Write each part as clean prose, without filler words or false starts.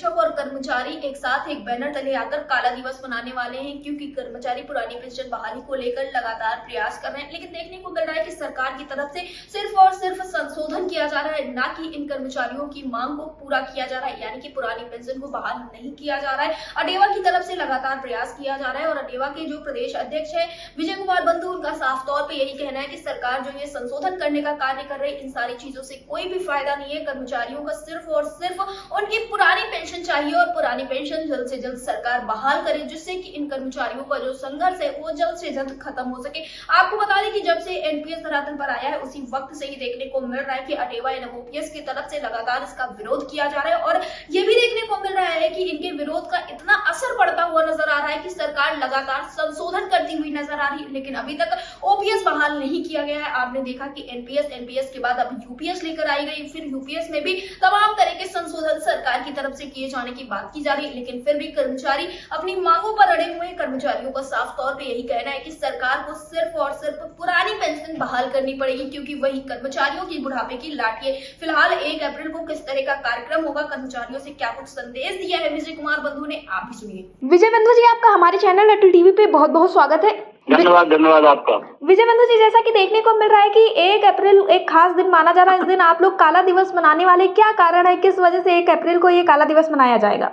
शिक्षक और कर्मचारी एक साथ एक बैनर तले आकर काला दिवस मनाने वाले हैं, क्योंकि कर्मचारी पुरानी पेंशन बहाली को लेकर लगातार प्रयास कर रहे हैं। लेकिन देखने को मिल रहा है कि सरकार की तरफ से सिर्फ और सिर्फ संशोधन किया जा रहा है, ना कि इन कर्मचारियों की मांग को पूरा किया जा रहा है, यानी कि पुरानी पेंशन को बहाल नहीं किया जा रहा है। अडेवा की तरफ से लगातार प्रयास किया जा रहा है और अडेवा के जो प्रदेश अध्यक्ष है विजय कुमार बंधु, उनका साफ तौर पर यही कहना है कि सरकार जो ये संशोधन करने का कार्य कर रही है, इन सारी चीजों से कोई भी फायदा नहीं है। कर्मचारियों का सिर्फ और सिर्फ उनकी पुरानी पेंशन चाहिए और पुरानी पेंशन जल्द से जल्द सरकार बहाल करे, जिससे कि इन कर्मचारियों का जो संघर्ष है वो जल्द से जल्द खत्म हो सके। आपको बता दें कि जब से एनपीएस धरातल पर आया है उसी वक्त से ही देखने को मिल रहा है कि अटेवा एवं ओपीएस की तरफ से लगातार इसका विरोध किया जा रहा है और ये भी देखने को मिल रहा है कि इनके विरोध का इतना असर पड़ता हुआ नजर आ रहा है कि सरकार लगातार संशोधन करती हुई नजर आ रही है, लेकिन अभी तक ओपीएस बहाल नहीं किया गया है। आपने देखा कि एनपीएस के बाद अब यूपीएस लेकर आई गई, फिर यूपीएस में भी तमाम तरह के संशोधन सरकार की तरफ से किए जाने की बात की जा रही है, लेकिन फिर भी कर्मचारी अपनी मांगों पर अड़े हुए। कर्मचारियों का साफ तौर पे यही कहना है कि सरकार को सिर्फ और सिर्फ पुरानी पेंशन बहाल करनी पड़ेगी, क्योंकि वही कर्मचारियों की बुढ़ापे की लाठी है। फिलहाल 1 अप्रैल को किस तरह का कार्यक्रम होगा, कर्मचारियों से क्या कुछ संदेश दिया है विजय कुमार बंधु ने, आप भी सुनिए। विजय बंधु जी, आपका हमारे चैनल अटल टीवी पे बहुत बहुत स्वागत है। धन्यवाद आपका। विजय बंधु जी, जैसा कि देखने को मिल रहा है कि 1 अप्रैल एक खास दिन माना जा रहा है, इस दिन आप लोग काला दिवस मनाने वाले, क्या कारण है, किस वजह से 1 अप्रैल को ये काला दिवस मनाया जाएगा?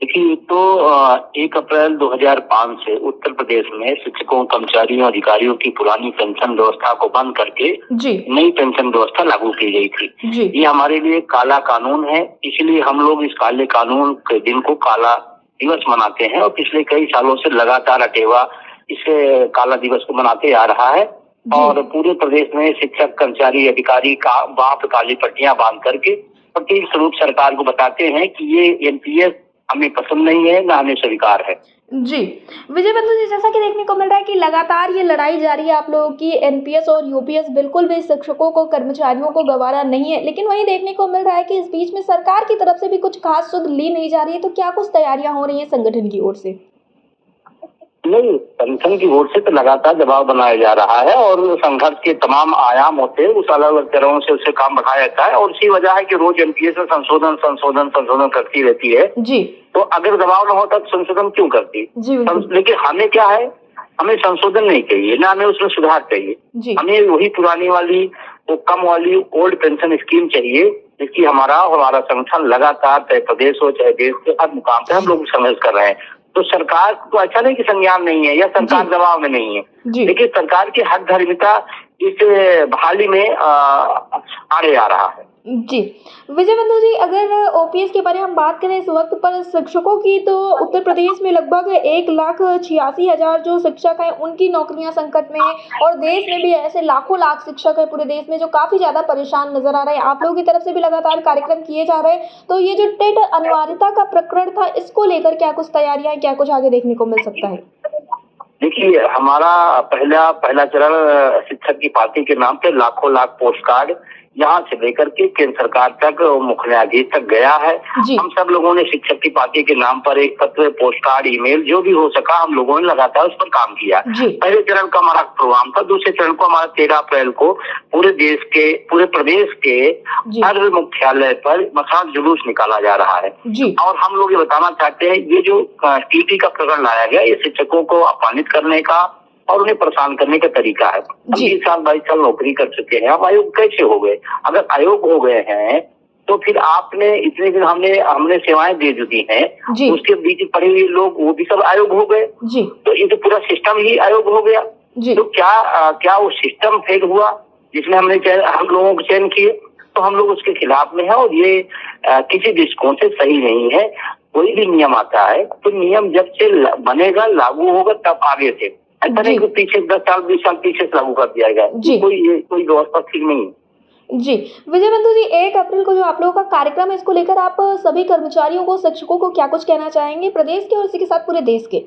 देखिए, तो 1 अप्रैल 2005 से उत्तर प्रदेश में शिक्षकों, कर्मचारियों, अधिकारियों की पुरानी पेंशन व्यवस्था को बंद करके नई पेंशन व्यवस्था लागू की गई थी। ये हमारे लिए काला कानून है, इसलिए हम लोग इस काले कानून के दिन को काला दिवस मनाते हैं और पिछले कई सालों से लगातार अटेवा इसे काला दिवस को मनाते आ रहा है और पूरे प्रदेश में शिक्षक, कर्मचारी, अधिकारी का वहां पे काली पट्टियां बांध करके प्रतीक स्वरूप सरकार को बताते हैं कि ये एनपीएस हमें पसंद नहीं है, ना हमें स्वीकार है। जी विजय बंधु जी, जैसा कि देखने को मिल रहा है कि लगातार ये लड़ाई जारी है आप लोगों की, एनपीएस और यूपीएस बिल्कुल भी शिक्षकों को, कर्मचारियों को गवारा नहीं है, लेकिन वहीं देखने को मिल रहा है कि इस बीच में सरकार की तरफ से भी कुछ खास सुध ली नहीं जा रही है, तो क्या कुछ तैयारियां हो रही है संगठन की ओर से? नहीं, संगठन की ओर से तो लगातार दबाव बनाया जा रहा है और संघर्ष के तमाम आयाम होते हैं, उस अलग अलग तरह से उससे काम बढ़ाया जाता है और इसी वजह है कि रोज एनपीएस में संशोधन करती रहती है। जी, तो अगर दबाव न होता तो संशोधन क्यों करती? लेकिन हमें क्या है, हमें संशोधन नहीं चाहिए, ना हमें उसमें सुधार चाहिए। हमें वही पुरानी वाली, वो कम वाली ओल्ड पेंशन स्कीम चाहिए, जिसकी हमारा संगठन लगातार, चाहे प्रदेश हो चाहे देश के हर मुकाम पे हम लोग संघर्ष कर रहे हैं। तो सरकार को अच्छा नहीं कि संज्ञान नहीं है या सरकार दबाव में नहीं है, लेकिन सरकार की हर धर्मिता इस बहाली में आड़े आ रहा है। जी विजय बंधु जी, अगर ओपीएस के बारे में हम बात करें इस वक्त पर शिक्षकों की, तो उत्तर प्रदेश में लगभग 1,86,000 जो शिक्षक हैं उनकी नौकरियां संकट में है और देश में भी ऐसे लाखों लाख शिक्षक है पूरे देश में जो काफी ज्यादा परेशान नजर आ रहे हैं। आप लोगों की तरफ से भी लगातार कार्यक्रम किए जा रहे हैं, तो ये जो टेट अनिवार्यता का प्रकरण था, इसको लेकर क्या कुछ तैयारियां, क्या कुछ आगे देखने को मिल सकता है? देखिए, हमारा पहला चरण शिक्षक की पार्टी के नाम पे लाखों लाख पोस्ट कार्ड यहाँ से लेकर के केंद्र सरकार तक, मुख्य न्यायाधीश तक गया है। हम सब लोगों ने शिक्षक की पार्टी के नाम पर एक पत्र, पोस्ट कार्ड, ईमेल, जो भी हो सका हम लोगों ने लगातार उस पर काम किया। पहले चरण का हमारा प्रोग्राम था, दूसरे चरण को हमारा 13 अप्रैल को पूरे प्रदेश के हर मुख्यालय पर मसाल जुलूस निकाला जा रहा है और हम लोग ये बताना चाहते हैं, ये जो टीटी का प्रकरण लाया गया, ये शिक्षकों को अपमानित करने का और उन्हें परेशान करने का तरीका है। हम 20 साल 22 साल नौकरी कर चुके हैं, हम आयोग कैसे हो गए? अगर आयोग हो गए हैं तो फिर आपने इतने दिन हमने सेवाएं दे चुकी हैं, उसके बीच पड़े हुए लोग वो भी सब आयोग हो गए, तो ये तो पूरा सिस्टम ही आयोग हो गया। तो क्या वो सिस्टम फेल हुआ जिसमें हम लोगों को चयन किए? तो हम लोग उसके खिलाफ में है और ये किसी दृष्टिकोण से सही नहीं है। कोई भी नियम आता है तो नियम जब से बनेगा, लागू होगा, तब आगे से, ऐसा नहीं कि पीछे 10 साल 20 साल पीछे से लागू कर दिया गया। कोई व्यवस्था ठीक नहीं है। जी विजय बंधु जी, 1 अप्रैल को जो आप लोगों का कार्यक्रम है, इसको लेकर आप सभी कर्मचारियों को, शिक्षकों को क्या कुछ कहना चाहेंगे, प्रदेश के और इसी के साथ पूरे देश के?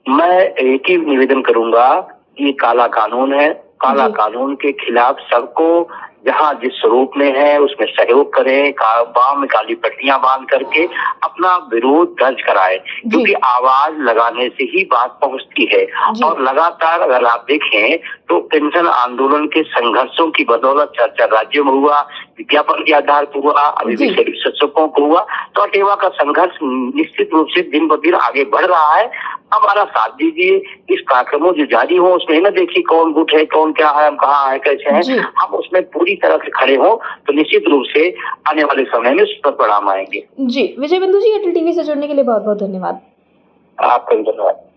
मैं एक ही निवेदन करूंगा कि काला कानून है, काला कानून के खिलाफ सबको जहाँ जिस स्वरूप में है उसमें सहयोग करें, बाह में काली पट्टियां बांध करके अपना विरोध दर्ज कराए, क्योंकि आवाज लगाने से ही बात पहुंचती है। और लगातार अगर आप देखें तो पेंशन आंदोलन के संघर्षों की बदौलत 4 राज्यों में हुआ, विज्ञापन के आधार पर हुआ, अभी भी सभी शिक्षकों को हुआ, तो अटेवा का संघर्ष निश्चित रूप से दिन ब दिन आगे बढ़ रहा है। हमारा साथ दीजिए, इस कार्यक्रमों जो जारी हो उसमें न देखिए कौन गुट है, कौन क्या है, हम कहाँ है, कैसे हैं, हम उसमें पूरी तरह से खड़े हों तो निश्चित रूप से आने वाले समय में उस पर परिणाम आएंगे। जी, विजय बंधु जी, एयरटेल टीवी से जुड़ने के लिए बहुत बहुत धन्यवाद। आपका भी धन्यवाद।